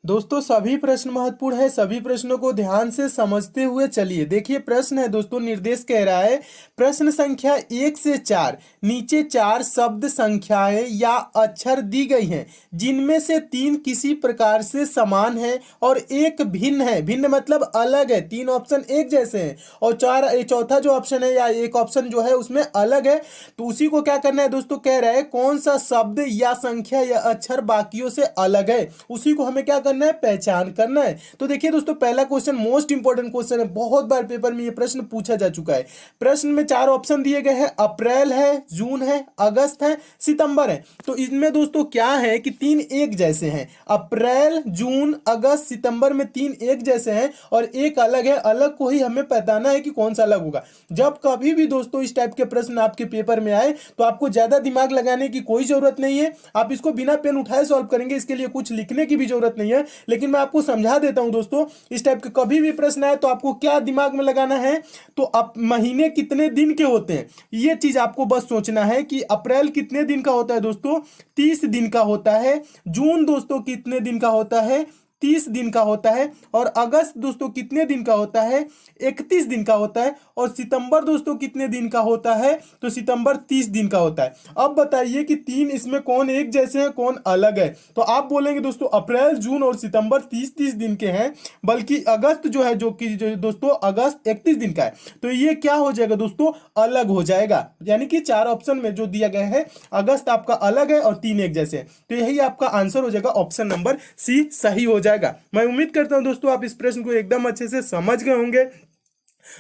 दोस्तों सभी प्रश्न महत्वपूर्ण है। सभी प्रश्नों को ध्यान से समझते हुए चलिए। देखिए प्रश्न है दोस्तों, निर्देश कह रहा है प्रश्न संख्या 1 से 4 नीचे 4 शब्द संख्याएं या अक्षर दी गई हैं जिनमें से 3 किसी प्रकार से समान है और एक भिन्न है। भिन्न मतलब अलग है। 3 ऑप्शन एक जैसे हैं और चौथा जो ऑप्शन है या एक ऑप्शन जो है उसमें अलग है। तो उसी को क्या करना है दोस्तों, कह रहा है कौन सा शब्द या संख्या या अक्षर बाकियों से अलग है, उसी को हमें क्या करना है, पहचान करना है। तो देखिए दोस्तों, पहला क्वेश्चन मोस्ट इंपॉर्टेंट क्वेश्चन है, बहुत बार पेपर में ये प्रश्न पूछा जा चुका है। प्रश्न में 4 ऑप्शन दिए गए हैं, अप्रैल है, जून है, अगस्त है, सितंबर है। तो इसमें दोस्तों क्या है कि 3 एक जैसे हैं। अप्रैल, जून, अगस्त, सितंबर में 3 एक जैसे हैं और एक अलग है। अलग को ही हमें पहचानना है कि कौन सा अलग होगा। जब कभी भी दोस्तों इस टाइप के प्रश्न आपके पेपर में आए तो आपको ज्यादा दिमाग लगाने की कोई जरूरत नहीं है। आप इसको बिना पेन उठाए सॉल्व करेंगे, इसके लिए कुछ लिखने की भी जरूरत नहीं है। लेकिन मैं आपको समझा देता हूं दोस्तों, इस टाइप के कभी भी प्रश्न आए तो आपको क्या दिमाग में लगाना है, तो अब महीने कितने दिन के होते हैं ये चीज आपको बस सोचना है कि अप्रैल कितने दिन का होता है दोस्तों, 30 दिन का होता है। जून दोस्तों कितने दिन का होता है, 30 दिन का होता है। और अगस्त दोस्तों कितने दिन का होता है, 31 दिन का होता है। और सितंबर दोस्तों कितने दिन का होता है, तो सितंबर 30 दिन का होता है। अब बताइए कि 3 इसमें कौन एक जैसे हैं, कौन अलग है। तो आप बोलेंगे दोस्तों अप्रैल, जून और सितंबर 30-30 दिन के हैं, बल्कि अगस्त जो है जो दोस्तों अगस्त 31 दिन का है। तो ये क्या हो जाएगा दोस्तों, अलग हो जाएगा। यानी कि 4 ऑप्शन में जो दिया गया है अगस्त आपका अलग है और 3 एक जैसे हैं। तो यही आपका आंसर हो जाएगा, ऑप्शन नंबर सी सही हो जाएगा। मैं उम्मीद करता हूं दोस्तों आप इस प्रश्न को एकदम अच्छे से समझ गए होंगे।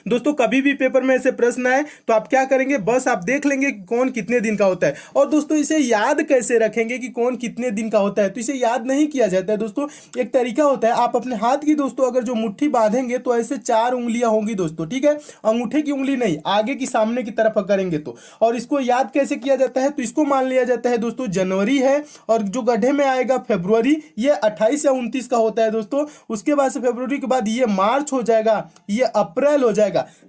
दोस्तों कभी भी पेपर में ऐसे प्रश्न आए तो आप क्या करेंगे, बस आप देख लेंगे कि कौन कितने दिन का होता है। और दोस्तों इसे याद कैसे रखेंगे कि कौन कितने दिन का होता है, तो इसे याद नहीं किया जाता है दोस्तों। एक तरीका होता है, आप अपने हाथ की दोस्तों अगर जो मुट्ठी बांधेंगे तो ऐसे 4 उंगलियां होंगी दोस्तों, ठीक है। अंगूठे की उंगली नहीं, आगे की सामने की तरफ करेंगे तो। और इसको याद कैसे किया जाता है, तो इसको मान लिया जाता है दोस्तों जनवरी है, और जो गड्ढे में आएगा फरवरी, ये 28 या 29 का होता है दोस्तों। उसके बाद से फरवरी के बाद ये मार्च हो जाएगा, ये अप्रैल हो जाएगा।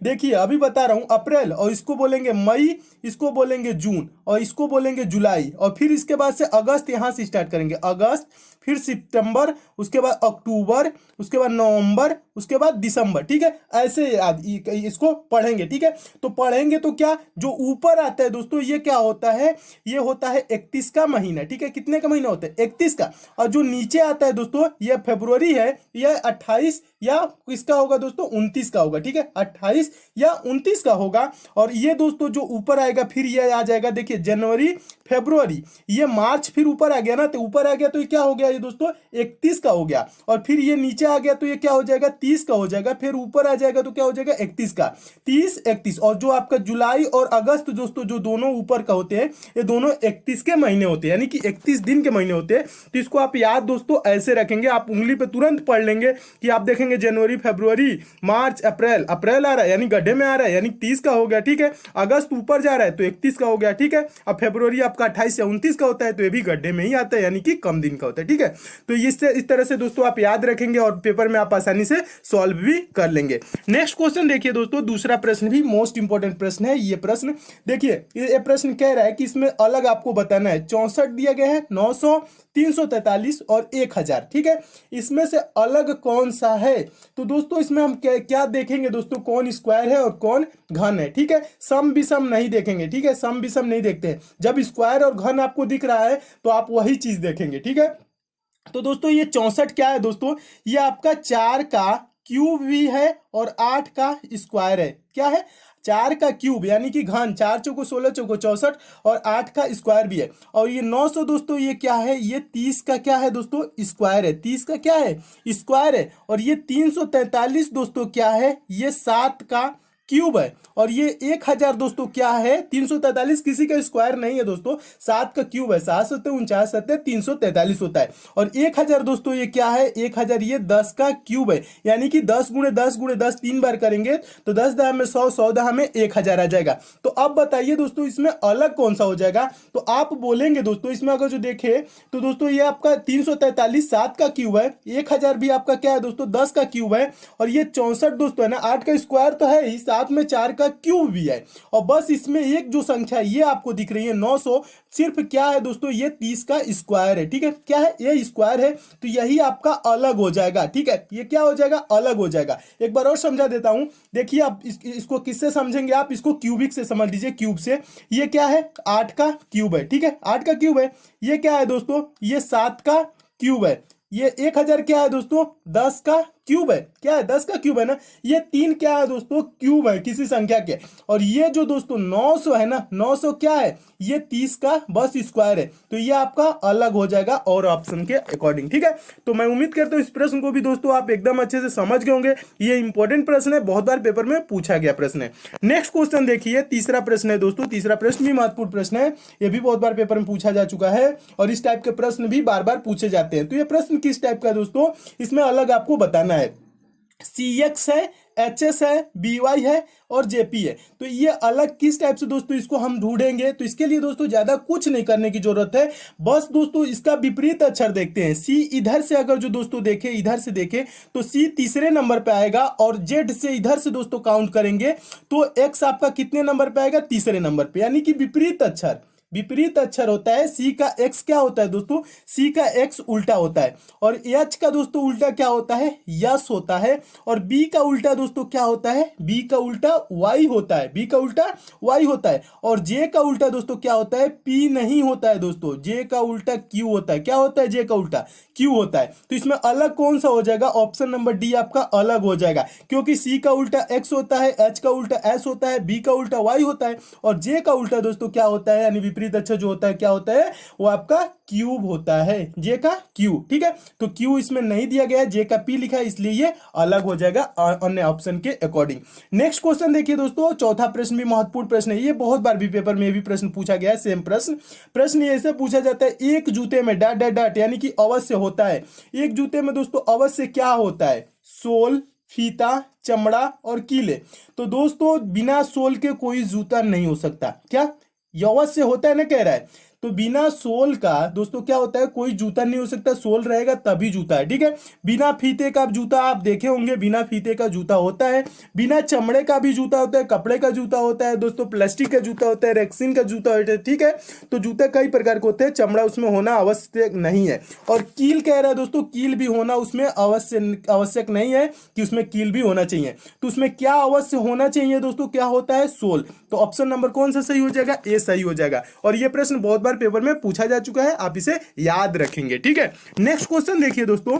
देखिए अभी बता रहा हूं अप्रैल, और इसको बोलेंगे मई, इसको बोलेंगे जून, और इसको बोलेंगे जुलाई। और फिर इसके बाद से अगस्त यहां से स्टार्ट करेंगे, अगस्त, फिर सितंबर, उसके बाद अक्टूबर, उसके बाद नवंबर, उसके बाद दिसंबर, ठीक है। ऐसे याद इसको पढ़ेंगे, ठीक है। तो पढ़ेंगे तो क्या, जो ऊपर आता है दोस्तों ये क्या होता है, ये होता है 31 का महीना, ठीक है। कितने का महीना होता है, 31 का। और जो नीचे आता है दोस्तों ये फरवरी है, यह 28 या किसका होगा दोस्तों, 29 का होगा, ठीक है। 28 या 29 का होगा। और ये दोस्तों जो ऊपर आएगा फिर ये आ जाएगा, देखिए जनवरी, फरवरी, ये मार्च फिर ऊपर आ गया ना, तो ऊपर आ गया तो ये क्या हो गया ये दोस्तों 31 का हो गया। और फिर ये नीचे आ गया तो ये क्या हो जाएगा 30 का हो जाएगा। फिर ऊपर आ जाएगा तो क्या हो जाएगा 31 का, 30, 31। और जो आपका जुलाई और अगस्त दोस्तों जो दोनों ऊपर का होते हैं, ये दोनों 31 के महीने होते हैं, यानी कि 31 दिन के महीने होते हैं। तो इसको आप याद दोस्तों ऐसे रखेंगे, आप उंगली पे तुरंत पढ़ लेंगे कि आप देखेंगे जनवरी, फरवरी, मार्च, अप्रैल, अप्रैल आ रहा है यानी गड्ढे में आ रहा है यानी 30 का हो गया, ठीक है। अगस्त ऊपर जा रहा है तो 31 का हो गया, ठीक है। अब फरवरी आपका 28 या 29 का होता है तो ये भी गड्ढे में ही आता है, यानी कि कम दिन का होता है, ठीक है। तो इस तरह से दोस्तों आप याद रखेंगे और पेपर में आप आसानी से सॉल्व भी कर लेंगे। नेक्स्ट क्वेश्चन देखिए दोस्तों, दूसरा प्रश्न भी मोस्ट इंपॉर्टेंट प्रश्न है। ये प्रश्न देखिए, ये प्रश्न कह रहा है कि इसमें अलग आपको बताना है। 64 दिया गया है, 900, 343 और 1000, ठीक है। इसमें से अलग कौन सा है, तो दोस्तों इसमें हम क्या देखेंगे दोस्तों, कौन स्क्वायर है और कौन घन है, ठीक है। सम विषम नहीं देखेंगे, ठीक है। सम विषम नहीं देखते हैं। जब स्क्वायर और घन आपको दिख रहा है तो आप वही चीज देखेंगे, ठीक है। तो दोस्तों ये 64 क्या है दोस्तों, ये आपका 4 का क्यूब भी है और 8 का स्क्वायर है। क्या है, 4 का क्यूब यानी कि घन, 4 चौको 16 चौको 64, और 8 का स्क्वायर भी है। और ये 900 दोस्तों ये क्या है, ये 30 का क्या है दोस्तों, स्क्वायर है। 30 का क्या है, स्क्वायर है। और ये 343 दोस्तों क्या है, ये 7 का क्यूब है। और ये 1000 दोस्तों क्या है, 343 किसी का स्क्वायर नहीं है दोस्तों, 7 का क्यूब है। 7 सत्ते 49 सत्ते 343 होता है। और 1000 दोस्तों ये क्या है, 1000 ये 10 का क्यूब है, यानी कि 10 गुणे 10 गुणे 10 3 बार करेंगे तो 10 दहा में 100, 100 दहा में 1000 आ जाएगा। तो अब बताइए दोस्तों इसमें अलग कौन सा हो जाएगा, तो आप बोलेंगे दोस्तों इसमें अगर जो देखे तो दोस्तों ये आपका 343 7 का क्यूब है, 1000 भी आपका क्या है दोस्तों 10 का क्यूब है। और ये 64 दोस्तों है ना, 8 का स्क्वायर तो है ही, 7 साथ में 4 का क्यूब भी है। और बस इसमें एक जो संख्या ये आपको दिख रही है 900, सिर्फ क्या है दोस्तों, ये 30 का स्क्वायर है। ठीक है, क्या है, ये स्क्वायर है, तो यही आपका अलग हो जाएगा। ठीक है, ये क्या हो जाएगा, अलग हो जाएगा। एक बार और समझा देता हूं, देखिए आप इसको किससे समझेंगे, आप इसको क्यूबिक से समझ लीजिए, क्यूब से। ये क्या है, 8 का क्यूब है। ठीक है, 8 का क्यूब है। ये क्या है दोस्तों, ये 7 का क्यूब है। ये 1000 क्या है दोस्तों, 10 का क्यूब है। क्या है, 10 का क्यूब है ना। ये 3 क्या है दोस्तों, क्यूब है किसी संख्या के। और ये जो दोस्तों 900 है ना, 900 क्या है, ये 30 का बस स्क्वायर है। तो ये आपका अलग हो जाएगा और ऑप्शन के अकॉर्डिंग। ठीक है, तो मैं उम्मीद करता हूं इस प्रश्न को भी दोस्तों आप एकदम अच्छे से समझ गए होंगे। ये इंपॉर्टेंट प्रश्न है, बहुत बार पेपर में पूछा गया प्रश्न है। नेक्स्ट क्वेश्चन देखिए, तीसरा प्रश्न है दोस्तों। तीसरा प्रश्न भी महत्वपूर्ण प्रश्न है, ये भी बहुत बार पेपर में पूछा जा चुका है और इस टाइप के प्रश्न भी बार बार पूछे जाते हैं। तो ये प्रश्न किस टाइप का है दोस्तों, इसमें अलग आपको बताना है। CX है, HS है, BY है और JP है। तो ये अलग किस टाइप से दोस्तों इसको हम ढूंढेंगे, तो इसके लिए दोस्तों ज्यादा कुछ नहीं करने की जरूरत है। बस दोस्तों इसका विपरीत अक्षर देखते हैं। C इधर से अगर जो दोस्तों देखे, इधर से देखे तो C तीसरे नंबर पे आएगा, और Z से इधर से दोस्तों काउंट करेंगे तो X आपका कितने नंबर पे आएगा, तीसरे नंबर पे, यानी कि विपरीत अक्षर। विपरीत अक्षर होता है। C का X क्या होता है दोस्तों, C का X उल्टा होता है। और H का दोस्तों उल्टा क्या होता है, यस होता है। और B का उल्टा दोस्तों क्या होता है, B का उल्टा Y होता है। B का उल्टा Y होता है। और J का उल्टा दोस्तों क्या होता है, P नहीं होता है दोस्तों, J का उल्टा Q होता है। क्या होता है, J का उल्टा Q होता है। तो इसमें अलग कौन सा हो जाएगा, ऑप्शन नंबर डी आपका अलग हो जाएगा, क्योंकि C का उल्टा X होता है, H का उल्टा S होता है, B का उल्टा Y होता है, और J का उल्टा दोस्तों क्या होता है, यानी विपरीत अक्षर जो होता है क्या होता है, वो आपका क्यूब होता है। J का क्यू। ठीक है, तो Q इसमें नहीं दिया गया है, J का P लिखा है, इसलिए ये अलग हो जाएगा अन्य ऑप्शन के अकॉर्डिंग। नेक्स्ट क्वेश्चन देखिए दोस्तों, चौथा प्रश्न भी महत्वपूर्ण प्रश्न है। ये बहुत बार भी पेपर में भी प्रश्न पूछा गया है, सेम प्रश्न ये ऐसे पूछा जाता है, एक जूते में डॉट डॉट डॉट, यानी कि अवश्य होता है। एक जूते में दोस्तों अवश्य क्या होता है, सोल, फीता, चमड़ा और कीले। तो दोस्तों बिना सोल के कोई जूता नहीं हो सकता। क्या, ये अवश्य होता है ना, कह रहा है। तो बिना सोल का दोस्तों क्या होता है, कोई जूता नहीं हो सकता, सोल रहेगा तभी जूता है। ठीक है, बिना फीते का जूता आप देखे होंगे, बिना फीते का जूता होता है। बिना चमड़े का भी जूता होता है, कपड़े का जूता होता है दोस्तों, प्लास्टिक का जूता होता है, रेक्सिन का जूता होता है। ठीक है, तो जूते कई प्रकार के होते हैं, चमड़ा उसमें होना आवश्यक नहीं है। और कील कह रहा है दोस्तों, कील भी होना उसमें आवश्यक नहीं है कि उसमें कील भी होना चाहिए। तो उसमें क्या अवश्य होना चाहिए दोस्तों, क्या होता है, सोल। तो ऑप्शन नंबर कौन सा सही हो जाएगा, ए सही हो जाएगा। और ये प्रश्न बहुत बार पेपर में पूछा जा चुका है, आप इसे याद रखेंगे। ठीक है, नेक्स्ट क्वेश्चन देखिए दोस्तों,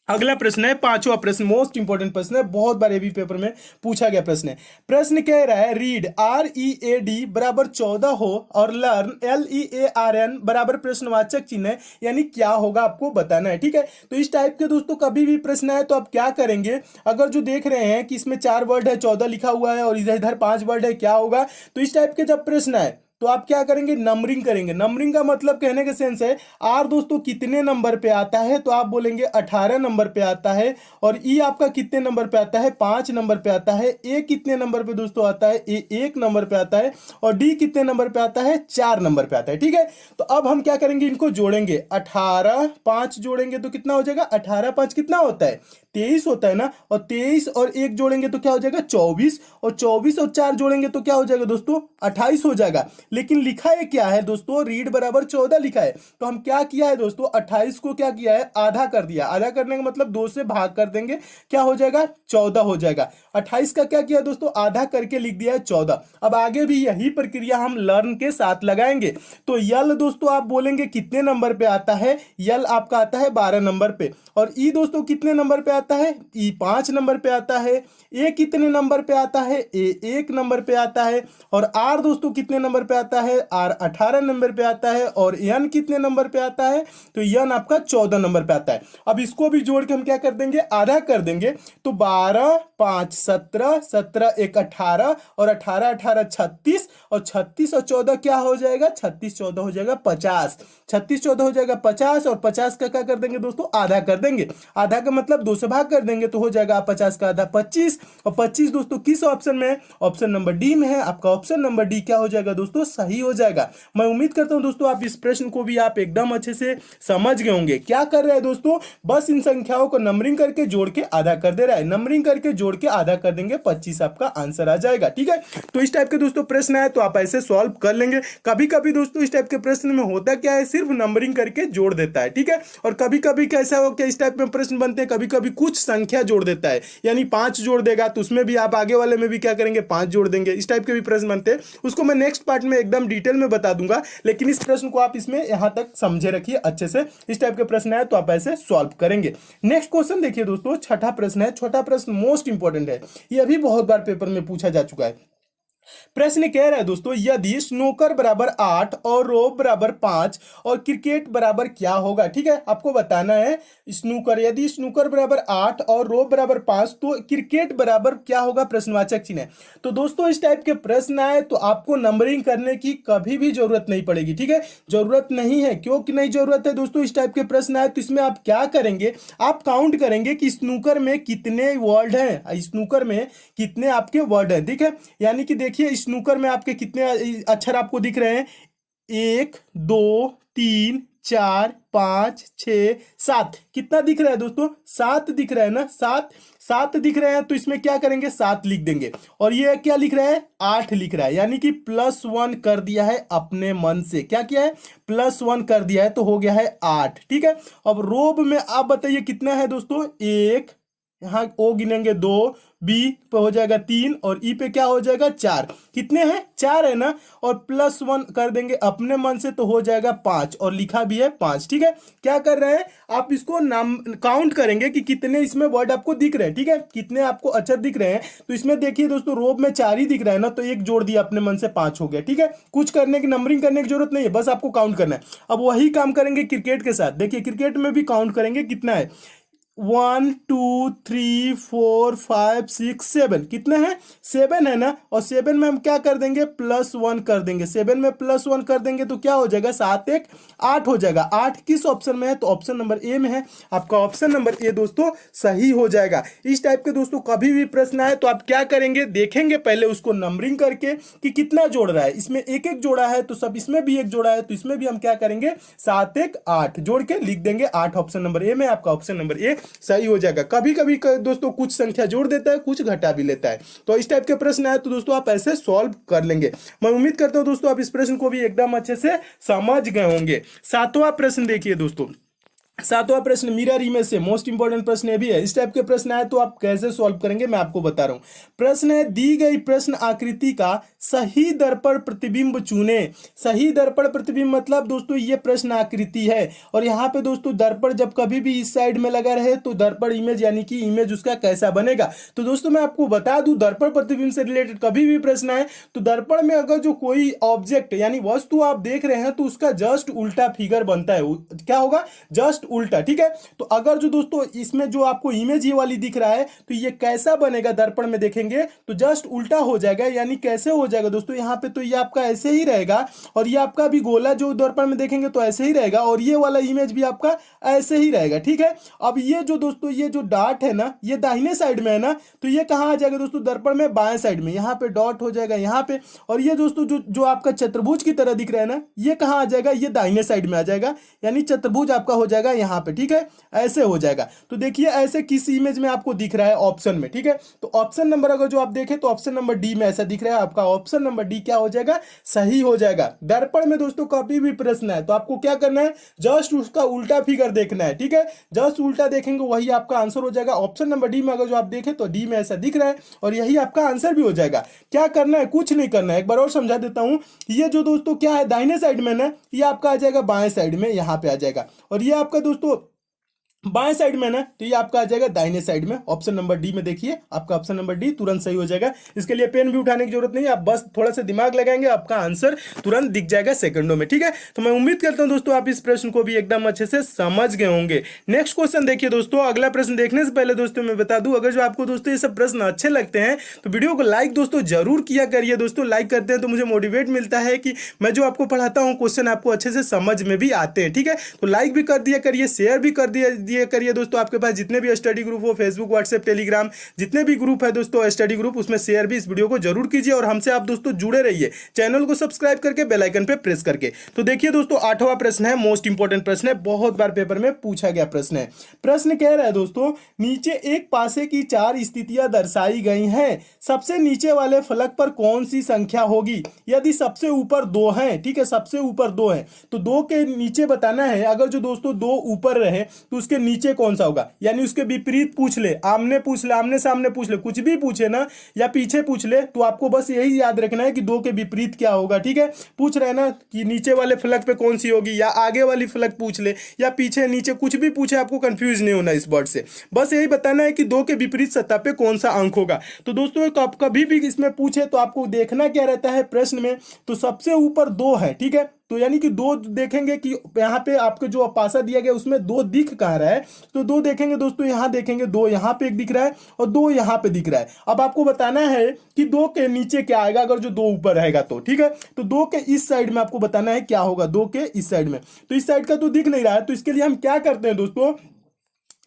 अगला प्रश्न है पांचवा प्रश्न, मोस्ट इंपोर्टेंट प्रश्न है, बहुत बार भी पेपर में पूछा गया प्रश्न है। प्रश्न कह रहा है, रीड READ बराबर 14 हो और लर्न LEARN बराबर प्रश्नवाचक चिन्ह है, यानी क्या होगा आपको बताना है। ठीक है, तो इस टाइप के दोस्तों कभी भी प्रश्न है तो आप क्या करेंगे, अगर जो देख रहे हैं कि इसमें 4 वर्ड है, 14 लिखा हुआ है और इधर इधर 5 वर्ड है, क्या होगा, तो इस टाइप के जब प्रश्न है तो आप क्या करेंगे, नंबरिंग करेंगे। नंबरिंग का मतलब कहने का सेंस है, आर दोस्तों कितने नंबर पे आता है, तो आप बोलेंगे 18 नंबर पे आता है। और ई आपका कितने नंबर पे आता है, 5 नंबर पे आता है। ए कितने नंबर पे दोस्तों आता है, ए 1 नंबर पे आता है। और डी कितने नंबर पे आता है, 4 नंबर पे आता है। ठीक है, तो अब हम क्या करेंगे, इनको जोड़ेंगे, 18 5 जोड़ेंगे तो कितना हो जाएगा, 18 5 कितना होता है, 23 होता है ना। और 23 और 1 जोड़ेंगे तो क्या हो जाएगा, 24। और 24 और 4 जोड़ेंगे तो क्या हो जाएगा दोस्तों, 28 हो जाएगा। लेकिन लिखा है क्या है दोस्तों, रीड बराबर 14 लिखा है। तो हम क्या किया है दोस्तों, 28 को क्या किया है, आधा कर दिया। आधा करने का मतलब 2 से भाग कर देंगे, क्या हो जाएगा, 14 हो जाएगा। 28 का क्या किया दोस्तों, आधा करके लिख दिया है 14। अब आगे भी यही प्रक्रिया हम लर्न के साथ लगाएंगे। तो यल दोस्तों आप बोलेंगे कितने नंबर पे आता है, यल आपका आता है 12 नंबर पे। और ई दोस्तों कितने नंबर पे आता है, ई 5 नंबर पे आता है। ए कितने नंबर पे आता है, ए 1 नंबर पे आता है। और आर दोस्तों कितने नंबर पे आता है, आर 18 नंबर पे आता है। और एन कितने नंबर पे आता है, तो एन आपका 14 नंबर पे आता है। अब इसको भी जोड़ के हम क्या कर देंगे, आधा कर देंगे। तो 12 5 17 17 1 18 और 18 18 36 और 36 और 14 क्या हो जाएगा, 36 14 हो जाएगा 50। 36 14 हो जाएगा 50 और 50 का क्या कर देंगे दोस्तों, आधा कर देंगे। आधा का मतलब 2 से भाग कर देंगे तो हो जाएगा 50 का आधा 25। और 25 दोस्तों किस ऑप्शन में है, ऑप्शन नंबर डी में है। आपका ऑप्शन नंबर डी क्या हो जाएगा दोस्तों, सही हो जाएगा। मैं उम्मीद करता हूं दोस्तों आप इस प्रश्न को भी आप एकदम अच्छे से समझ गए होंगे। क्या कर रहे हैं दोस्तों, बस इन संख्याओं को नंबरिंग करके जोड़ के आधा कर दे रहा है, नंबरिंग करके जोड़ जोड़ के आधा कर देंगे, 25 आपका आंसर आ जाएगा। ठीक है, तो इस टाइप के दोस्तों प्रश्न आए तो आप ऐसे सॉल्व कर लेंगे। कभी कभी दोस्तों इस टाइप के प्रश्न में होता क्या है, सिर्फ नंबरिंग करके जोड़ देता है। ठीक है, और कभी कभी कैसा हो कि इस टाइप में प्रश्न बनते हैं, कभी कभी कुछ संख्या जोड़ देता है, यानी 5 जोड़ देगा तो उसमें भी आप आगे वाले में भी क्या करेंगे, 5 जोड़ देंगे। इस टाइप के भी प्रश्न बनते हैं, उसको मैं नेक्स्ट पार्ट में एकदम डिटेल में बता दूंगा, लेकिन इस प्रश्न को आप इसमें यहां तक समझे रखिए अच्छे से। इस टाइप के प्रश्न आए तो आप ऐसे सॉल्व करेंगे। नेक्स्ट क्वेश्चन देखिए दोस्तों, छठा प्रश्न है। छठा प्रश्न मोस्ट इंपॉर्टेंट है, यह भी बहुत बार पेपर में पूछा जा चुका है। प्रश्न कह रहा है दोस्तों, यदि स्नूकर बराबर 8 और रोप बराबर 5 और क्रिकेट बराबर क्या होगा। ठीक है, आपको बताना है स्नूकर, यदि स्नूकर बराबर 8 और रोप बराबर 5 तो क्रिकेट बराबर क्या होगा, प्रश्नवाचक चिन्ह है। तो दोस्तों इस टाइप के प्रश्न आए तो आपको नंबरिंग करने की कभी भी जरूरत नहीं पड़ेगी। ठीक है, जरूरत नहीं है, क्यों कि नहीं जरूरत है दोस्तों। इस टाइप के प्रश्न आए तो इसमें आप क्या करेंगे, आप काउंट करेंगे कि स्नूकर में कितने वर्ड हैं, स्नूकर में कितने आपके वर्ड हैं। ठीक है, यानी कि देखिए स्नूकर में आपके कितने अक्षर आपको दिख रहे हैं, 1 2 3 4 5 6 7, कितना दिख रहा है दोस्तों, 7 दिख रहा है ना, 7 दिख रहे हैं तो इसमें क्या करेंगे, 7 लिख देंगे। और ये क्या लिख रहा है, 8 लिख रहा है, यानी कि +1 कर दिया है अपने मन से। क्या किया है, +1 कर दिया है तो हो गया है 8। ठीक है, अब रोब में आप बताइए कितना है दोस्तों, 1, यहाँ ओ गिनेंगे 2, बी पे हो जाएगा 3 और ई पे क्या हो जाएगा 4। कितने हैं, 4 है ना, और +1 कर देंगे अपने मन से तो हो जाएगा 5 और लिखा भी है 5। ठीक है, क्या कर रहे हैं आप, इसको नाम काउंट करेंगे कि कितने इसमें वर्ड आपको दिख रहे हैं। ठीक है, कितने आपको अक्षर दिख रहे हैं, तो इसमें देखिए दोस्तों रोब में 4 ही दिख रहा है ना, तो एक जोड़ दिया अपने मन से 5 हो गया। ठीक है, कुछ करने की नंबरिंग करने की जरूरत नहीं है, बस आपको काउंट करना है। अब वही काम करेंगे क्रिकेट के साथ, देखिए क्रिकेट में भी काउंट करेंगे कितना है, 1 2 3 4 5 6 7, कितने हैं, 7 है ना, और 7 में हम क्या कर देंगे, +1 कर देंगे। 7 में +1 कर देंगे तो क्या हो जाएगा, 7 1 8 हो जाएगा। 8 किस ऑप्शन में है, तो ऑप्शन नंबर ए में है। आपका ऑप्शन नंबर ए दोस्तों सही हो जाएगा। इस टाइप के दोस्तों कभी भी प्रश्न आए तो आप क्या करेंगे, देखेंगे पहले उसको नंबरिंग करके कि कितना जोड़ रहा है, इसमें 1 1 जोड़ा है तो सब इसमें भी 1 जोड़ा है तो इसमें भी हम क्या करेंगे, 7 1 8 जोड़ के लिख देंगे 8, ऑप्शन नंबर ए में। आपका ऑप्शन नंबर ए सही हो जाएगा। कभी कभी दोस्तों कुछ संख्या जोड़ देता है, कुछ घटा भी लेता है, तो इस टाइप के प्रश्न आए तो दोस्तों आप ऐसे सॉल्व कर लेंगे। मैं उम्मीद करता हूं दोस्तों आप इस प्रश्न को भी एकदम अच्छे से समझ गए होंगे। 7वां प्रश्न देखिए दोस्तों, 7वां प्रश्न मिरर इमेज से मोस्ट इंपॉर्टेंट प्रश्न ये भी है। इस टाइप के प्रश्न आए तो आप कैसे सॉल्व करेंगे मैं आपको बता रहा हूं। प्रश्न है, दी गई प्रश्न आकृति का सही दर्पण प्रतिबिंब चुने। सही दर्पण प्रतिबिंब मतलब दोस्तों ये प्रश्न आकृति है, और यहाँ पे दोस्तों दर्पण जब कभी भी इस साइड में लगा रहे तो दर्पण इमेज यानी कि इमेज उसका कैसा बनेगा। तो दोस्तों मैं आपको बता दूं, दर्पण प्रतिबिंब से रिलेटेड कभी भी प्रश्न आए तो दर्पण में अगर जो कोई ऑब्जेक्ट यानी वस्तु आप देख रहे हैं तो उसका जस्ट उल्टा फिगर बनता है, क्या होगा, जस्ट उल्टा। ठीक है, तो अगर जो दोस्तों इसमें जो आपको इमेज ये वाली दिख रहा है तो ये कैसा बनेगा, दर्पण में देखेंगे तो जस्ट उल्टा हो जाएगा। यानी कैसे हो जाएगा दोस्तों, यहाँ पे तो ये आपका ऐसे ही रहेगा, और ये आपका भी गोला जो दर्पण में देखेंगे तो ऐसे ही रहेगा, और ये वाला इमेज भी आपका ऐसे ही रहेगा। ठीक है, अब ये जो दोस्तों ये जो डॉट है ना, ये दाहिने साइड में है ना, तो ये कहाँ आ जाएगा दोस्तों, दर्पण में बाएं साइड में, यहाँ पे डॉट हो जाएगा यहाँ पे। और ये दोस्तों जो आपका चतुर्भुज की तरह दिख रहा है ना, ये कहाँ आ जाएगा, ये दाहिने साइड में आ जाएगा, यानी चतुर्भुज आपका हो जाएगा यहाँ पे। ठीक है, ऐसे हो जाएगा। तो देखिए ऐसे किस इमेज में आपको दिख रहा है, ऑप्शन में। ठीक है, तो ऑप्शन नंबर अगर जो आप देखें तो ऑप्शन नंबर डी में ऐसा दिख रहा है। आपका ऑप्शन नंबर डी क्या हो जाएगा, सही हो जाएगा। दर्पण में दोस्तों कभी भी प्रश्न है तो आपको क्या करना है, जस्ट उसका उल्टा फिगर देखना है। ठीक है, जस्ट उल्टा देखेंगे वही आपका आंसर हो जाएगा। ऑप्शन नंबर डी में अगर जो आप देखें तो डी में ऐसा दिख रहा है और यही आपका आंसर भी हो जाएगा। क्या करना है, कुछ नहीं करना है, एक बार और समझा देता हूं। ये जो दोस्तों क्या है दाहिने साइड में ना, ये आपका आ जाएगा बाएं साइड में, यहाँ पे आ जाएगा, और ये आपका दोस्तों बाएं साइड में ना, तो ये आपका आ जाएगा दाहिने साइड में। ऑप्शन नंबर डी में देखिए, आपका ऑप्शन नंबर डी तुरंत सही हो जाएगा। इसके लिए पेन भी उठाने की जरूरत नहीं है, आप बस थोड़ा सा दिमाग लगाएंगे, आपका आंसर तुरंत दिख जाएगा सेकंडों में। ठीक है, तो मैं उम्मीद करता हूं दोस्तों आप इस प्रश्न को भी एकदम अच्छे से समझ गए होंगे। नेक्स्ट क्वेश्चन देखिए दोस्तों। अगला प्रश्न देखने से पहले दोस्तों मैं बता दूं, अगर जो आपको दोस्तों ये सब प्रश्न अच्छे लगते हैं तो वीडियो को लाइक दोस्तों जरूर किया करिए। दोस्तों लाइक करते हैं तो मुझे मोटिवेट मिलता है कि मैं जो आपको पढ़ाता हूँ क्वेश्चन आपको अच्छे से समझ में भी आते हैं। ठीक है, तो लाइक भी कर दिया करिए, शेयर भी कर दिया दिए करिए दोस्तों, आपके पास जितने भी स्टडी ग्रुप हो, फेसबुक, व्हाट्सएप, टेलीग्राम, जितने भी ग्रुप है दोस्तों स्टडी ग्रुप, उसमें शेयर भी इस वीडियो को जरूर कीजिए और हमसे आप दोस्तों जुड़े रहिए चैनल को सब्सक्राइब करके बेल आइकन पे प्रेस करके। तो देखिए दोस्तों 8वां प्रश्न है, मोस्ट इंपॉर्टेंट प्रश्न है, बहुत बार पेपर में पूछा गया प्रश्न है। प्रश्न कह रहा है दोस्तों, नीचे एक पासे की 4 स्थितियां दर्शाई गई हैं, सबसे नीचे वाले फलक पर कौन सी संख्या होगी यदि सबसे ऊपर 2 हैं। ठीक है, सबसे ऊपर 2 हैं तो 2 के नीचे बताना है। अगर जो दोस्तों 2 ऊपर रहे तो उसके नीचे कौन सा होगा, यानी उसके विपरीत पूछ ले, आमने सामने पूछ ले, कुछ भी पूछे ना या पीछे पूछ ले, तो आपको बस यही याद रखना है कि 2 के विपरीत क्या होगा। ठीक है, पूछ रहे ना कि नीचे वाले फलक पे कौन सी होगी, या आगे वाली फलक पूछ ले या पीछे नीचे कुछ भी पूछे, आपको कंफ्यूज नहीं होना इस वर्ड से, बस यही बताना है कि 2 के विपरीत सतह पे कौन सा अंक होगा। तो दोस्तों कभी भी इसमें पूछे तो आपको देखना क्या रहता है प्रश्न में, तो सबसे ऊपर 2 है। ठीक है, तो यानी कि 2 देखेंगे कि यहाँ पे आपके जो पासा दिया गया उसमें 2 दिख कहाँ रहा है, तो 2 देखेंगे दोस्तों, यहाँ देखेंगे 2 यहाँ पे एक दिख रहा है और 2 यहाँ पे दिख रहा है। अब आपको बताना है कि 2 के नीचे क्या आएगा अगर जो 2 ऊपर रहेगा तो। ठीक है, तो 2 के इस साइड में आपको बताना है क्या होगा, 2 के इस साइड में, तो इस साइड का तो दिख नहीं रहा है, तो इसके लिए हम क्या करते हैं दोस्तों,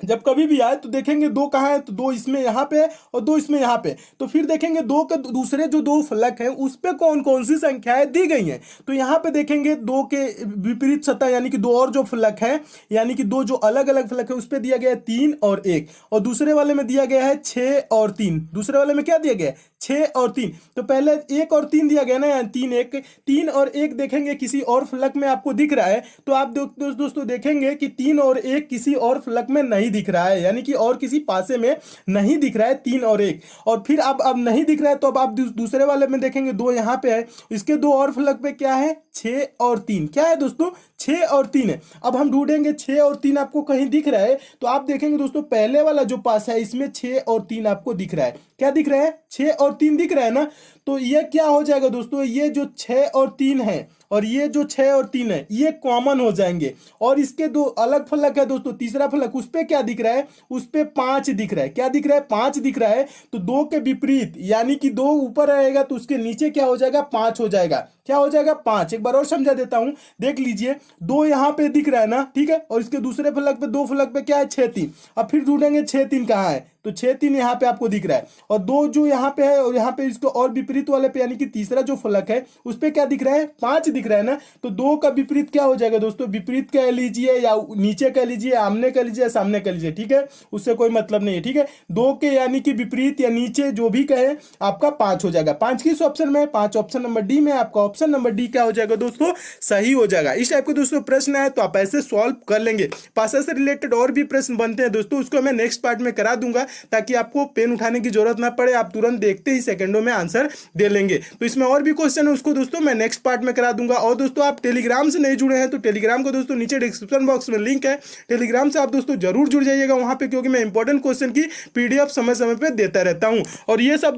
जब कभी भी आए तो देखेंगे 2 कहाँ है, तो 2 इसमें यहाँ पे और 2 इसमें यहाँ पे, तो फिर देखेंगे 2 के दूसरे जो 2 फलक हैं उस पे कौन कौन सी संख्याएं दी गई हैं। तो यहाँ पे देखेंगे 2 के विपरीत सतह यानी कि 2 और जो फलक है, यानी कि 2 जो अलग अलग फलक है उस पे दिया गया है 3 और 1, और दूसरे वाले में दिया गया है 6 और 3। दूसरे वाले में क्या दिया गया है, 6 और 3, तो पहले 1 और 3 दिया गया ना, यानी 3 और 1 देखेंगे किसी और फलक में आपको दिख रहा है, तो आप दोस्तों देखेंगे कि 3 और 1 किसी और फलक में नहीं दिख रहा है, यानी कि और किसी पासे में नहीं दिख रहा है 3 और 1, और फिर अब नहीं दिख रहा है तो अब आप दूसरे वाले में देखेंगे 2 यहाँ पे है, इसके 2 और फलक पे क्या है, 6 और 3, क्या है दोस्तों, 6 और 3 है। अब हम ढूंढेंगे 6 और 3 आपको कहीं दिख रहा है, तो आप देखेंगे दोस्तों पहले वाला जो पास है इसमें 6 और 3 आपको दिख रहा है, क्या दिख रहा है, 6 और 3 दिख रहा है ना, तो ये क्या हो जाएगा दोस्तों, ये जो 6 और 3 है और ये जो 6 और 3 है ये कॉमन हो जाएंगे, और इसके 2 अलग फलक है दोस्तों, तीसरा फलक उस पे क्या दिख रहा है, उस पे 5 दिख रहा है, क्या दिख रहा है, 5 दिख रहा है, तो 2 के विपरीत यानी कि 2 ऊपर रहेगा तो उसके नीचे क्या हो जाएगा, 5 हो जाएगा, क्या हो जाएगा, 5। एक बार और समझा देता हूं, देख लीजिए 2 यहाँ पे दिख रहा है ना, ठीक है, और इसके दूसरे फलक पे 2 फलक पे क्या है, 6 3, अब फिर ढूंढेंगे 6 3 कहाँ है, तो 6 3 यहाँ पे आपको दिख रहा है, और 2 जो यहाँ पे है और यहाँ पे इसको और विपरीत वाले पे यानी कि तीसरा जो फलक है उस पे क्या दिख रहा है, 5 दिख रहा है ना, तो 2 का विपरीत क्या हो जाएगा दोस्तों, विपरीत कह लीजिए या नीचे कह लीजिए, आमने कह लीजिए या सामने कह लीजिए, ठीक है, उससे कोई मतलब नहीं है। ठीक है, 2 के यानी कि विपरीत या नीचे जो भी कहे आपका 5 हो जाएगा। 5 किस ऑप्शन में है, 5 ऑप्शन नंबर डी में, आपका ऑप्शन नंबर डी क्या हो जाएगा दोस्तों, सही हो जाएगा। इस टाइप के दोस्तों प्रश्न है तो आप ऐसे सॉल्व कर लेंगे। पासा से रिलेटेड और भी प्रश्न बनते हैं दोस्तों, उसको मैं नेक्स्ट पार्ट में करा दूंगा ताकि आपको पेन उठाने की जरूरत ना पड़े, आप तुरंत देखते ही सेकंडों में आंसर दे लेंगे। तो इसमें और भी क्वेश्चन है उसको दोस्तों मैं नेक्स्ट पार्ट में करा दूंगा। और दोस्तों आप टेलीग्राम से नहीं जुड़े हैं तो टेलीग्राम को दोस्तों नीचे डिस्क्रिप्शन बॉक्स में लिंक है, टेलीग्राम से आप दोस्तों जरूर जुड़ जाइएगा वहां पे, क्योंकि मैं इंपॉर्टेंट क्वेश्चन की पीडीएफ समय समय पे देता रहता हूं। और ये सब